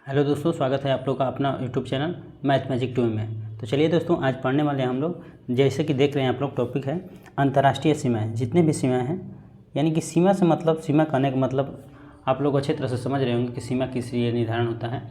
Hello दोस्तों, स्वागत है आप लोग का अपना यूट्यूब चैनल मैथ मैजिक 2 में। तो चलिए दोस्तों, आज पढ़ने वाले हैं हम लोग। जैसे कि देख रहे हैं आप लोग, टॉपिक है अंतर्राष्ट्रीय सीमाएं। जितने भी सीमाएं हैं, यानी कि सीमा से मतलब, सीमा कहने का मतलब आप लोग अच्छे तरह से समझ रहे होंगे कि सीमा किस लिए निर्धारण होता है।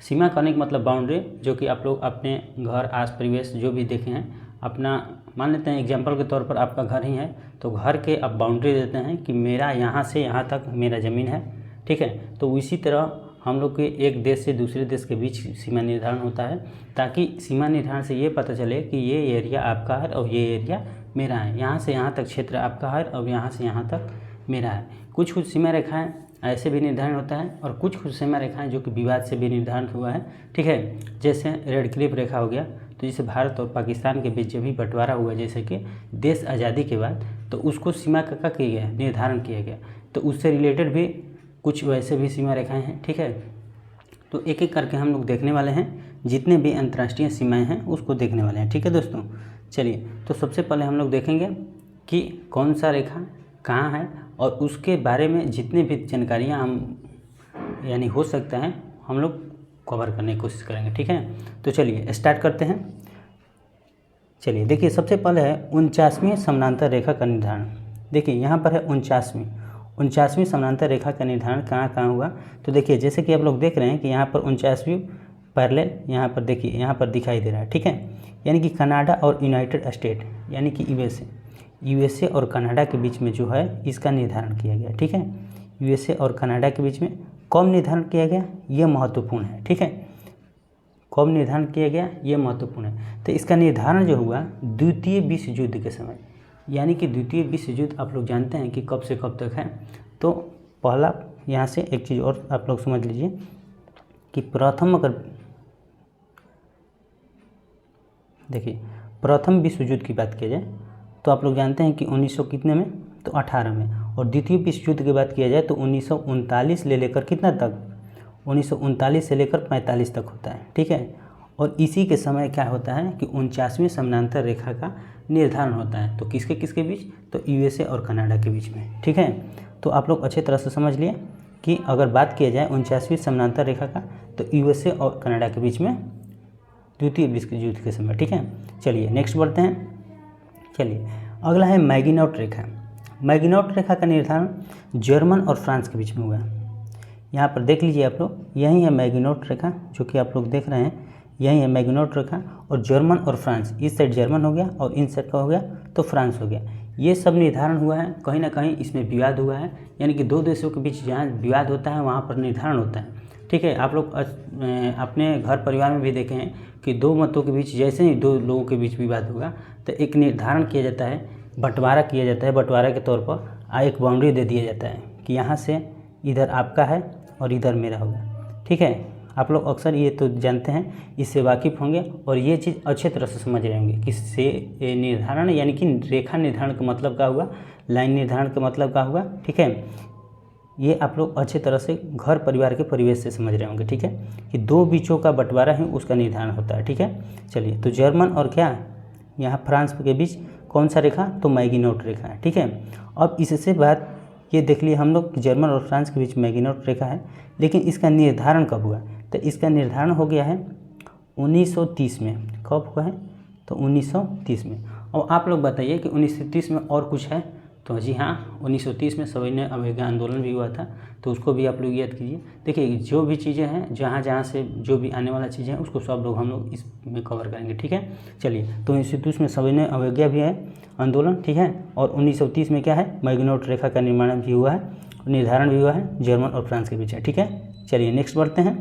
सीमा कहने का मतलब बाउंड्री, जो कि आप लोग अपने घर, आस परिवेश जो भी देखे हैं, अपना मान लेते हैं एग्जाम्पल के तौर पर आपका घर ही है, तो घर के आप बाउंड्री देते हैं कि मेरा यहाँ से यहाँ तक मेरा ज़मीन है, ठीक है। तो इसी तरह हम लोग के एक देश से दूसरे देश के बीच सीमा निर्धारण होता है, ताकि सीमा निर्धारण से ये पता चले कि ये एरिया आपका है और ये एरिया मेरा है। यहाँ से यहाँ तक क्षेत्र आपका है और यहाँ से यहाँ तक मेरा है। कुछ कुछ सीमा रेखाएं ऐसे भी निर्धारण होता है और कुछ कुछ सीमा रेखाएं जो कि विवाद से भी निर्धारण हुआ है, ठीक है। जैसे रेड क्लिफ रेखा हो गया, तो जैसे भारत और पाकिस्तान के बीच जब भी बंटवारा हुआ, जैसे कि देश आज़ादी के बाद, तो उसको सीमा का किया गया, निर्धारण किया गया। तो उससे रिलेटेड भी कुछ वैसे भी सीमा रेखाएं हैं, ठीक है। तो एक एक करके हम लोग देखने वाले हैं, जितने भी अंतर्राष्ट्रीय सीमाएं हैं उसको देखने वाले हैं, ठीक है दोस्तों। चलिए, तो सबसे पहले हम लोग देखेंगे कि कौन सा रेखा कहाँ है और उसके बारे में जितने भी जानकारियाँ हम यानी हो सकता है हम लोग कवर करने की कोशिश करेंगे, ठीक है। तो चलिए स्टार्ट करते हैं। चलिए देखिए, सबसे पहले है 49वीं समानांतर रेखा का निर्धारण। देखिए यहाँ पर है 49वीं समानांतर रेखा का निर्धारण कहाँ कहाँ हुआ। तो देखिए, जैसे कि आप लोग देख रहे हैं कि यहाँ पर 49वीं पैरेलल यहाँ पर देखिए, यहाँ पर दिखाई दे रहा है, ठीक है। यानी कि कनाडा और यूनाइटेड स्टेट यानी कि यूएसए और कनाडा के बीच में जो है इसका निर्धारण किया गया, ठीक है। यूएसए और कनाडा के बीच में कब निर्धारण किया गया, ये महत्वपूर्ण है, ठीक है। कब निर्धारण किया गया, ये महत्वपूर्ण है। तो इसका निर्धारण जो हुआ द्वितीय विश्व युद्ध के समय, यानी कि द्वितीय विश्व युद्ध आप लोग जानते हैं कि कब से कब तक है। तो पहला यहाँ से एक चीज़ और आप लोग समझ लीजिए कि प्रथम, अगर देखिए प्रथम विश्व युद्ध की बात किया जाए तो आप लोग जानते हैं कि 1900 कितने में, तो 18 में। और द्वितीय विश्व युद्ध की बात किया जाए तो 1939 ले लेकर कितना तक, 1939 से लेकर 45 तक होता है, ठीक है। और इसी के समय क्या होता है कि 49वीं समानांतर रेखा का निर्धारण होता है। तो किसके किसके बीच, तो यूएसए और कनाडा के बीच में, ठीक है। तो आप लोग अच्छे तरह से समझ लिए कि अगर बात किया जाए 49वीं समानांतर रेखा का, तो यूएसए और कनाडा के बीच में द्वितीय विश्व युद्ध के समय, ठीक है। चलिए नेक्स्ट बढ़ते हैं। चलिए अगला है मैगिनॉट रेखा। मैगिनॉट रेखा का निर्धारण जर्मन और फ्रांस के बीच में हुआ। यहाँ पर देख लीजिए आप लोग, यही है मैगिनॉट रेखा जो कि आप लोग देख रहे हैं, यही है मैगिनॉट रेखा। और जर्मन और फ्रांस, इस साइड जर्मन हो गया और इन साइड का हो गया तो फ्रांस हो गया। ये सब निर्धारण हुआ है, कहीं ना कहीं इसमें विवाद हुआ है, यानी कि दो देशों के बीच जहाँ विवाद होता है वहाँ पर निर्धारण होता है, ठीक है। आप लोग अपने घर परिवार में भी देखे हैं कि दो मतों के बीच जैसे ही दो लोगों के बीच विवाद होगा तो एक निर्धारण किया जाता है, बंटवारा किया जाता है। बंटवारा के तौर पर एक बाउंड्री दे दिया जाता है कि यहाँ से इधर आपका है और इधर मेरा होगा, ठीक है। आप लोग अक्सर ये तो जानते हैं, इससे वाकिफ़ होंगे और ये चीज़ अच्छे तरह से समझ रहे होंगे कि से निर्धारण यानी कि रेखा निर्धारण का मतलब क्या हुआ, लाइन निर्धारण का मतलब क्या हुआ, ठीक है। ये आप लोग अच्छे तरह से घर परिवार के परिवेश से समझ रहे होंगे, ठीक है, कि दो बीचों का बंटवारा है उसका निर्धारण होता है, ठीक है। चलिए, तो जर्मन और क्या, यहाँ फ्रांस के बीच कौन सा रेखा, तो मैगिनॉट रेखा है, ठीक है। अब इससे बात ये देख लिए हम लोग, जर्मन और फ्रांस के बीच मैगिनॉट रेखा है, लेकिन इसका निर्धारण कब हुआ, तो इसका निर्धारण हो गया है 1930 में। कब हुआ है, तो 1930 में। और आप लोग बताइए कि 1930 में और कुछ है, तो जी हाँ, 1930 में सविनय अवज्ञा आंदोलन भी हुआ था, तो उसको भी आप लोग याद कीजिए। देखिए, जो भी चीज़ें हैं, जहाँ जहाँ से जो भी आने वाला चीज़ें हैं उसको सब लोग हम लोग इसमें कवर करेंगे, ठीक है। चलिए, तो 1930 में सविनय अवज्ञा भी है आंदोलन, ठीक है। और 1930 में क्या है, मैगिनॉट रेखा का निर्माण भी हुआ है, निर्धारण भी हुआ है, जर्मन और फ्रांस के बीच है, ठीक है। चलिए नेक्स्ट बढ़ते हैं।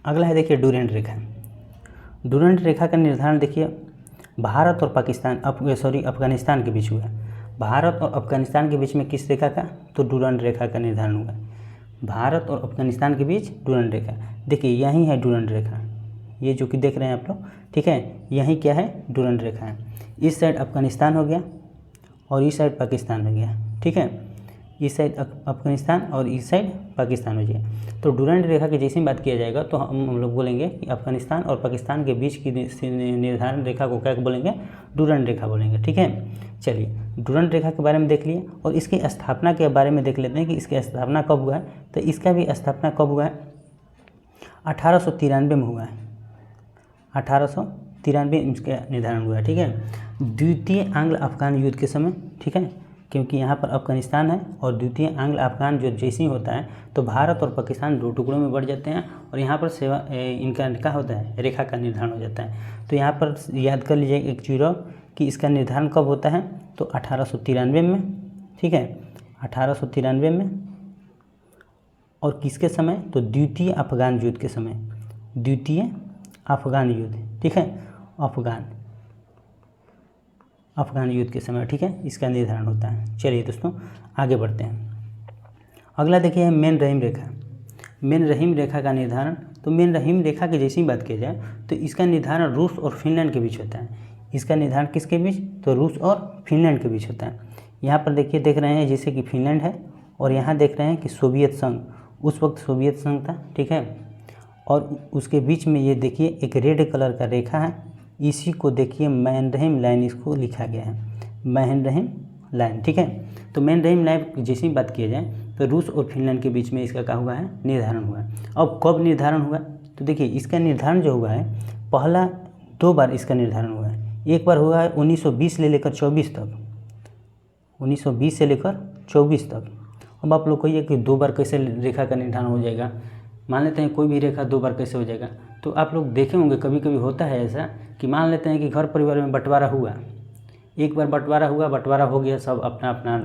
अगला है देखिए डुरेंट रेखा। डुरेंट रेखा का निर्धारण देखिए भारत और पाकिस्तान अफगानिस्तान के बीच हुआ है। भारत और अफगानिस्तान के बीच में किस रेखा का, तो डुरेंट रेखा का निर्धारण हुआ है। भारत और अफगानिस्तान के बीच डुरेंट रेखा, देखिए यही है डुरेंट रेखा, ये जो कि देख रहे हैं आप लोग, ठीक है। यही क्या है, डुरेंट रेखा है। इस साइड अफगानिस्तान हो गया और इस साइड पाकिस्तान हो गया, ठीक है। इस साइड अफगानिस्तान और इस साइड पाकिस्तान हो जाए। तो डुरेंट रेखा की जैसे ही बात किया जाएगा तो हम लोग बोलेंगे कि अफगानिस्तान और पाकिस्तान के बीच की निर्धारण रेखा को क्या बोलेंगे, डुरेंट रेखा बोलेंगे, ठीक है। चलिए, डुरेंट रेखा के बारे में देख लिए और इसकी स्थापना के बारे में देख लेते हैं कि इसकी स्थापना कब हुआ है। तो इसका भी स्थापना कब हुआ है, 1893 में हुआ है, 1893 इसका निर्धारण हुआ है। ठीक है, द्वितीय आंग्ल अफगान युद्ध के समय, ठीक है, क्योंकि यहाँ पर अफगानिस्तान है और द्वितीय आंग्ल अफगान जो जैसे ही होता है तो भारत और पाकिस्तान दो टुकड़ों में बढ़ जाते हैं और यहाँ पर सेवा इनका क्या होता है, रेखा का निर्धारण हो जाता है। तो यहाँ पर याद कर लीजिए एक चीज़ कि इसका निर्धारण कब होता है, तो 1893 में, ठीक है, 1893 में। और किसके समय, तो द्वितीय अफगान युद्ध के समय, द्वितीय अफगान युद्ध, ठीक है, अफगान युद्ध के समय, ठीक है, इसका निर्धारण होता है। चलिए दोस्तों आगे बढ़ते हैं। अगला देखिए मेन रहीम रेखा। मेन रहीम रेखा का निर्धारण, तो मेन रहीम रेखा की जैसी बात की जाए तो इसका निर्धारण रूस और फिनलैंड के बीच होता है। इसका निर्धारण किसके बीच, तो रूस और फिनलैंड के बीच होता है। यहाँ पर देखिए देख रहे हैं जैसे कि फिनलैंड है और यहाँ देख रहे हैं कि सोवियत संघ, उस वक्त सोवियत संघ था, ठीक है, और उसके बीच में ये देखिए एक रेड कलर का रेखा है, इसी को देखिए मैन-रहीम लाइन इसको लिखा गया है, मैन-रहीम लाइन, ठीक है। तो मैन-रहीम लाइन जैसी बात की जाए तो रूस और फिनलैंड के बीच में इसका क्या हुआ है, निर्धारण हुआ है। अब कब निर्धारण हुआ, तो देखिए इसका निर्धारण जो हुआ है, पहला 2 बार इसका निर्धारण हुआ है। एक बार हुआ है 1920 से लेकर 24 तक, 1920 से लेकर 24 तक। अब आप लोग कहिए कि 2 बार कैसे रेखा का निर्धारण हो जाएगा, मान लेते हैं कोई भी रेखा 2 बार कैसे हो जाएगा। तो आप लोग देखे होंगे कभी कभी होता है ऐसा कि मान लेते हैं कि घर परिवार में बंटवारा हुआ, एक बार बंटवारा हुआ, बंटवारा हो गया, सब अपना अपना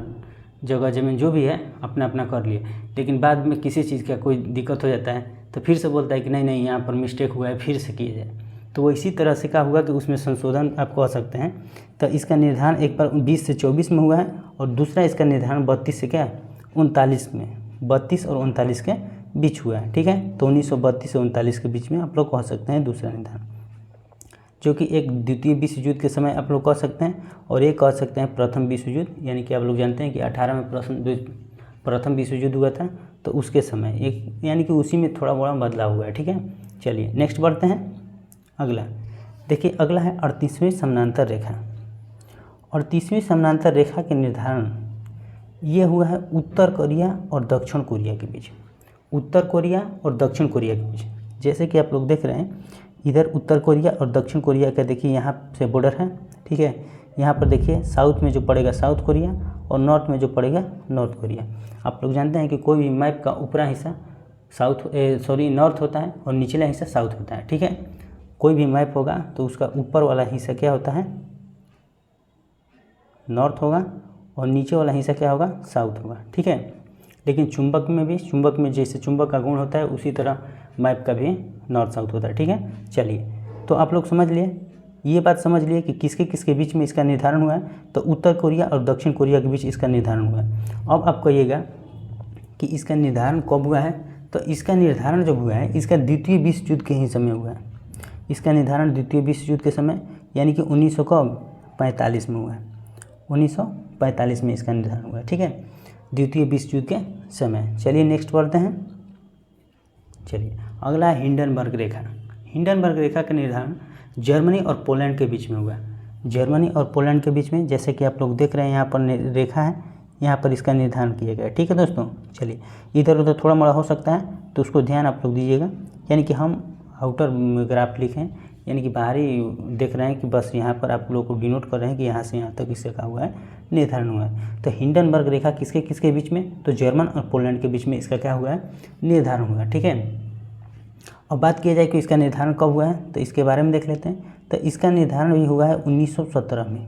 जगह ज़मीन जो भी है अपना अपना कर लिए, लेकिन बाद में किसी चीज़ का कोई दिक्कत हो जाता है तो फिर से बोलता है कि नहीं नहीं यहाँ पर मिस्टेक हुआ है, फिर से किया जाए। तो वो इसी तरह से क्या हुआ कि उसमें संशोधन आप कह सकते हैं। तो इसका निर्धारण एक बार 20 से 24 में हुआ है और दूसरा इसका निर्धारण 32 से क्या 39 में, 32 और 39 के बीच हुआ है, ठीक है। तो 1932 से 39 के बीच में आप लोग कह सकते हैं दूसरा निर्धारण, जो कि एक द्वितीय विश्व युद्ध के समय आप लोग कह सकते हैं, और एक कह सकते हैं प्रथम विश्व युद्ध, यानी कि आप लोग जानते हैं कि 18 में प्रथम विश्व युद्ध हुआ था तो उसके समय एक, यानी कि उसी में थोड़ा बड़ा बदलाव हुआ है, ठीक है। चलिए नेक्स्ट बढ़ते हैं। अगला देखिए, अगला है 38वीं समानांतर रेखा। 38वीं समानांतर रेखा के निर्धारण ये हुआ है उत्तर कोरिया और दक्षिण कोरिया के बीच, उत्तर कोरिया और दक्षिण कोरिया के बीच। जैसे कि आप लोग देख रहे हैं इधर उत्तर कोरिया और दक्षिण कोरिया का देखिए यहाँ से बॉर्डर है, ठीक है। यहाँ पर देखिए साउथ में जो पड़ेगा साउथ कोरिया और नॉर्थ में जो पड़ेगा नॉर्थ कोरिया। आप लोग जानते हैं कि कोई भी मैप का ऊपरा हिस्सा नॉर्थ होता है और निचला हिस्सा साउथ होता है, ठीक है। कोई भी मैप होगा तो उसका ऊपर वाला हिस्सा क्या होता है, नॉर्थ होगा, और नीचे वाला हिस्सा क्या होगा, साउथ होगा, ठीक है। लेकिन चुंबक में भी, चुंबक में जैसे चुंबक का गुण होता है उसी तरह मैप का भी नॉर्थ साउथ होता है, ठीक है। चलिए तो आप लोग समझ लिए, ये बात समझ लिए कि किसके किसके बीच में इसका निर्धारण हुआ है, तो उत्तर कोरिया और दक्षिण कोरिया के बीच इसका निर्धारण हुआ है। अब आप कहिएगा कि इसका निर्धारण कब हुआ है, तो इसका निर्धारण जब हुआ है इसका द्वितीय विश्व युद्ध के ही समय हुआ है। इसका निर्धारण द्वितीय विश्व युद्ध के समय यानी कि 1945 में हुआ है, 1945 में इसका निर्धारण हुआ है, ठीक है, द्वितीय विश्व युद्ध के समय। चलिए नेक्स्ट बढ़ते हैं। चलिए अगला है हिंडनबर्ग रेखा। हिंडनबर्ग रेखा का निर्धारण जर्मनी और पोलैंड के बीच में हुआ है, जर्मनी और पोलैंड के बीच में, जैसे कि आप लोग देख रहे हैं यहाँ पर रेखा है, यहाँ पर इसका निर्धारण किया गया है, ठीक है दोस्तों। चलिए इधर उधर थोड़ा मोड़ा हो सकता है तो उसको ध्यान आप लोग दीजिएगा, यानी कि हम आउटर ग्राफ लिखें, यानी कि बाहरी देख रहे हैं कि बस यहाँ पर आप लोग को डिनोट कर रहे हैं कि यहाँ से यहाँ तक इससे क्या हुआ है, निर्धारण हुआ है। तो हिंडनबर्ग रेखा किसके किसके बीच में, तो जर्मन और पोलैंड के बीच में इसका क्या हुआ है, निर्धारण हुआ है, ठीक है। अब बात किया जाए कि इसका निर्धारण कब हुआ है, तो इसके बारे में देख लेते हैं। तो इसका निर्धारण भी हुआ है 1917 में,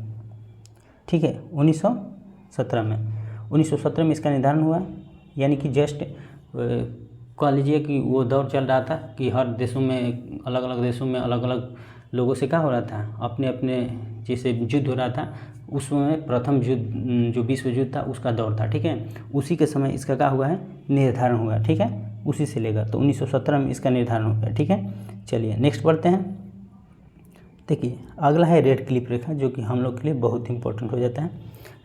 ठीक है, 1917 में, 1917 में इसका निर्धारण हुआ, यानी कि जस्ट कह लीजिए कि वो दौर चल रहा था कि हर देशों में, अलग अलग देशों में अलग अलग लोगों से क्या हो रहा था, अपने अपने जैसे युद्ध हो रहा था, उस समय प्रथम युद्ध जो विश्व युद्ध था उसका दौर था, ठीक है। उसी के समय इसका क्या हुआ है, निर्धारण हुआ, ठीक है, उसी से लेकर तो 1917 में इसका निर्धारण हो गया, ठीक है। चलिए नेक्स्ट बढ़ते हैं। देखिए अगला है रेड क्लिफ रेखा, जो कि हम लोग के लिए बहुत इंपॉर्टेंट हो जाता है।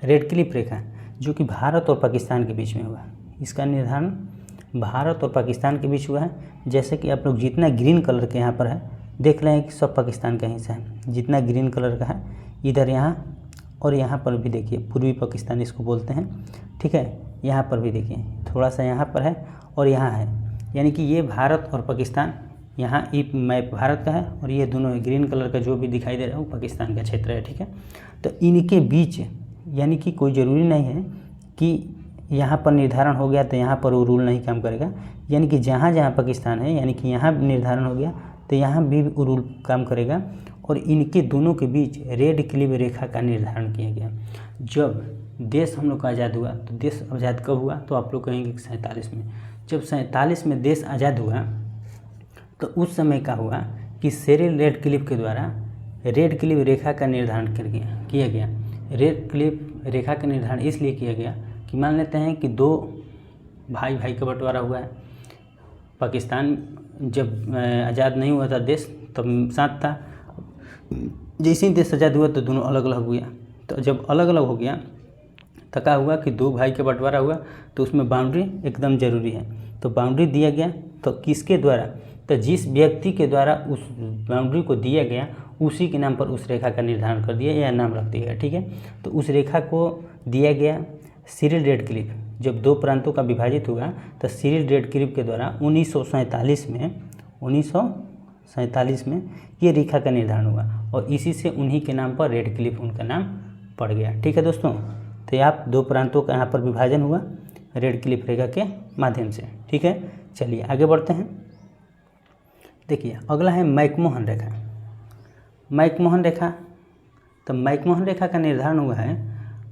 रेड क्लिफ रेखा जो कि भारत और पाकिस्तान के बीच में हुआ, इसका निर्धारण भारत और पाकिस्तान के बीच हुआ है। जैसे कि आप लोग जितना ग्रीन कलर के यहाँ पर है देख रहे हैं कि सब पाकिस्तान का हिस्सा है, जितना ग्रीन कलर का है इधर, यहाँ और यहाँ पर भी देखिए पूर्वी पाकिस्तान इसको बोलते हैं, ठीक है। यहाँ पर भी देखिए थोड़ा सा यहाँ पर है और यहाँ है, यानी कि ये भारत और पाकिस्तान यहाँ ये मैप भारत का है और ये दोनों ग्रीन कलर का जो भी दिखाई दे रहा है वो पाकिस्तान का क्षेत्र है। ठीक है, तो इनके बीच यानी कि कोई ज़रूरी नहीं है कि यहाँ पर निर्धारण हो गया तो यहाँ पर वो रूल नहीं काम करेगा, यानी कि जहाँ जहाँ पाकिस्तान है यानी कि यहाँ निर्धारण हो गया तो यहाँ भी वो रूल काम करेगा। और इनके दोनों के बीच रेड क्लिफ रेखा का निर्धारण किया गया। जब देश हम लोग का आज़ाद हुआ तो देश आज़ाद कब हुआ, तो आप लोग कहेंगे 47 में। जब 47 में देश आज़ाद हुआ तो उस समय क्या हुआ कि सिरिल रेड क्लिफ के द्वारा रेड क्लिफ रेखा का निर्धारण किया गया। रेड क्लिफ रेखा का निर्धारण इसलिए किया गया कि मान लेते हैं कि दो भाई का बंटवारा हुआ है। पाकिस्तान जब आज़ाद नहीं हुआ था देश तब साथ था, जैसे ही देश आज़ाद हुआ तो दोनों अलग अलग हुआ। तो जब अलग अलग हो गया तो क्या हुआ कि दो भाई का बंटवारा हुआ तो उसमें बाउंड्री एकदम ज़रूरी है। तो बाउंड्री दिया गया तो किसके द्वारा, तो जिस व्यक्ति के द्वारा उस बाउंड्री को दिया गया उसी के नाम पर उस रेखा का निर्धारण कर दिया या नाम रख दिया गया। ठीक है, तो उस रेखा को दिया गया सिरिल रेड क्लिफ। जब दो प्रांतों का विभाजित हुआ तो सिरिल रेड क्लिफ के द्वारा 1947 में ये रेखा का निर्धारण हुआ और इसी से उन्हीं के नाम पर रेड क्लिफ उनका नाम पड़ गया। ठीक है दोस्तों, तो आप दो प्रांतों का यहाँ पर विभाजन हुआ रेड क्लिफ रेखा के माध्यम से। ठीक है, चलिए आगे बढ़ते हैं। देखिए अगला है मैकमोहन रेखा। मैकमोहन रेखा, तो मैकमोहन रेखा का निर्धारण हुआ है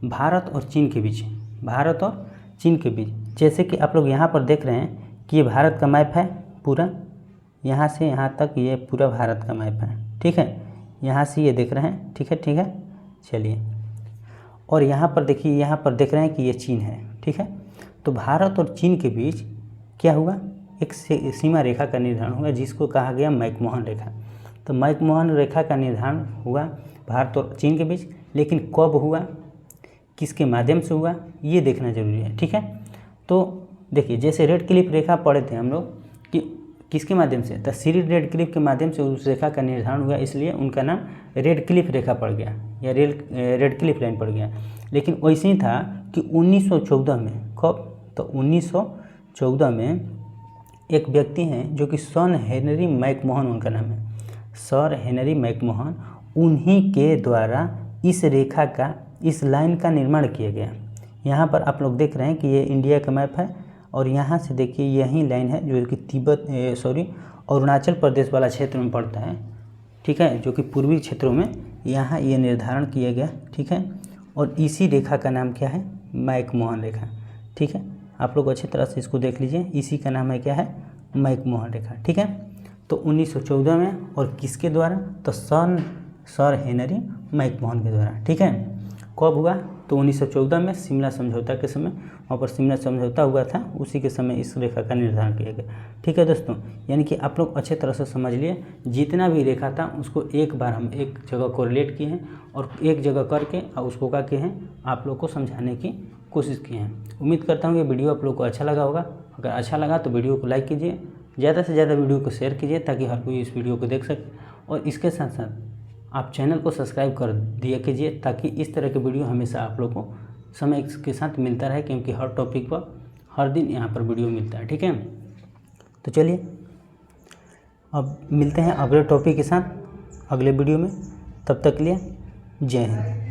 भारत और चीन के बीच। भारत और चीन के बीच, जैसे कि आप लोग यहाँ पर देख रहे हैं कि ये भारत का मैप है पूरा, यहाँ से यहाँ तक ये पूरा भारत का मैप है। ठीक है, यहाँ से ये देख रहे हैं। ठीक है, चलिए, और यहाँ पर देखिए, यहाँ पर देख रहे हैं कि ये चीन है। ठीक है, तो भारत और चीन के बीच क्या हुआ, एक सीमा रेखा का निर्धारण हुआ जिसको कहा गया मैकमोहन रेखा। तो मैकमोहन रेखा का निर्धारण हुआ भारत और चीन के बीच, लेकिन कब हुआ, किसके माध्यम से हुआ, ये देखना जरूरी है। ठीक है, तो देखिए जैसे रेड क्लिफ रेखा पढ़े थे हम लोग कि किसके माध्यम से, तो सिरिल रेड क्लिफ के माध्यम से उस रेखा का निर्धारण हुआ, इसलिए उनका नाम रेड क्लिफ रेखा पड़ गया या रेड क्लिफ लाइन पड़ गया। लेकिन वैसे ही था कि 1914 में, कब, तो 1914 में एक व्यक्ति हैं जो कि सर हेनरी मैकमोहन उनका नाम है, सर हेनरी मैकमोहन, उन्हीं के द्वारा इस रेखा का, इस लाइन का निर्माण किया गया। यहाँ पर आप लोग देख रहे हैं कि ये इंडिया का मैप है और यहाँ से देखिए यही लाइन है जो कि अरुणाचल प्रदेश वाला क्षेत्र में पड़ता है। ठीक है, जो कि पूर्वी क्षेत्रों में यहाँ ये निर्धारण किया गया। ठीक है, और इसी रेखा का नाम क्या है, मैकमोहन रेखा। ठीक है, आप लोग अच्छी तरह से इसको देख लीजिए, इसी का नाम है क्या है, मैकमोहन रेखा। ठीक है, तो 1914 में, और किसके द्वारा, तो सर हेनरी मैकमोहन के द्वारा। ठीक है, कब हुआ, तो 1914 में शिमला समझौता के समय, वहाँ पर शिमला समझौता हुआ था, उसी के समय इस रेखा का निर्धारण किया गया। ठीक है दोस्तों, यानी कि आप लोग अच्छे तरह से समझ लिए, जितना भी रेखा था उसको एक बार हम एक जगह कोरिलेट किए हैं और एक जगह करके और उसको क्या किए हैं, आप लोग को समझाने की कोशिश किए हैं। उम्मीद करता हूँ ये वीडियो आप लोग को अच्छा लगा होगा। अगर अच्छा लगा तो वीडियो को लाइक कीजिए, ज़्यादा से ज़्यादा वीडियो को शेयर कीजिए ताकि हर कोई इस वीडियो को देख सके, और इसके साथ साथ आप चैनल को सब्सक्राइब कर दिया कीजिए ताकि इस तरह के वीडियो हमेशा आप लोग को समय के साथ मिलता रहे, क्योंकि हर टॉपिक पर हर दिन यहाँ पर वीडियो मिलता है। ठीक है, तो चलिए अब मिलते हैं अगले टॉपिक के साथ अगले वीडियो में, तब तक के लिए जय हिंद।